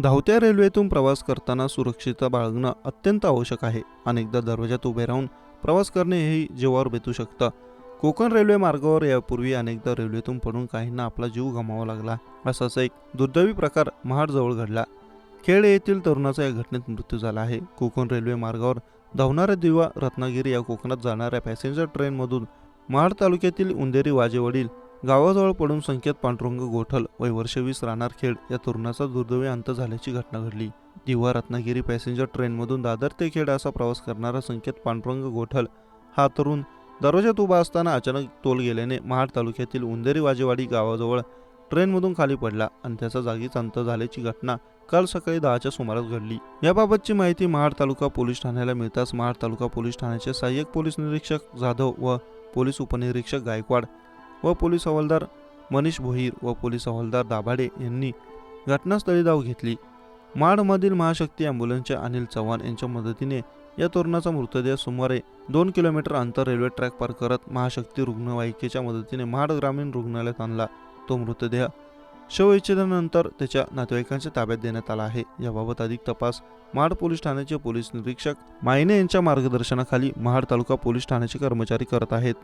धावत्या रेल्वेतून प्रवास करताना सुरक्षितता बाळगणं अत्यंत आवश्यक आहे. अनेकदा दरवाजात उभे राहून प्रवास करणे हेही जीवावर बेतू शकतं. कोकण रेल्वे मार्गावर यापूर्वी अनेकदा रेल्वेतून पडून काहींना आपला जीव गमावा लागला. असाच एक दुर्दैवी प्रकार महाडजवळ घडला. खेड येथील तरुणाचा या घटनेत मृत्यू झाला आहे. कोकण रेल्वे मार्गावर धावणाऱ्या दिवा रत्नागिरी या कोकणात जाणाऱ्या पॅसेंजर ट्रेनमधून महाड तालुक्यातील उंदेरी वाजेवडील गावाजवळ पडून संकेत पांडुरंग गोठल वय वर्ष 20 राहणार खेड या तरुणाचा दुर्दैवी अंत झाल्याची घटना घडली. दिवा रत्नागिरी पॅसेंजर ट्रेनमधून दादर ते खेड असा प्रवास करणारा संकेत पांडुरंग गोठल हा तरुण दरवाजात उभा असताना अचानक तोल गेल्याने महाड तालुक्यातील उंदेरी वाजेवाडी गावाजवळ ट्रेनमधून खाली पडला आणि त्याचा जागीच अंत झाल्याची घटना काल सकाळी 10च्या सुमारास घडली. याबाबतची माहिती महाड तालुका पोलीस ठाण्याला मिळताच महाड तालुका पोलीस ठाण्याचे सहाय्यक पोलीस निरीक्षक जाधव व पोलीस उपनिरीक्षक गायकवाड व पोलीस हवालदार मनीष भोईर व पोलीस हवालदार दाभाडे यांनी घटनास्थळी धाव घेतली. महाडमधील महाशक्ती ॲम्ब्युलन्सच्या अनिल चव्हाण यांच्या मदतीने या तरुणाचा मृतदेह सुमारे 2 किलोमीटर अंतर रेल्वे ट्रॅक पार करत महाशक्ती रुग्णवाहिकेच्या मदतीने महाड ग्रामीण रुग्णालयात आणला. तो मृतदेह शवविच्छेदनानंतर त्याच्या नातेवाईकांच्या ताब्यात देण्यात आला आहे. याबाबत अधिक तपास महाड पोलीस ठाण्याचे पोलीस निरीक्षक मायने यांच्या मार्गदर्शनाखाली महाड तालुका पोलीस ठाण्याचे कर्मचारी करत आहेत.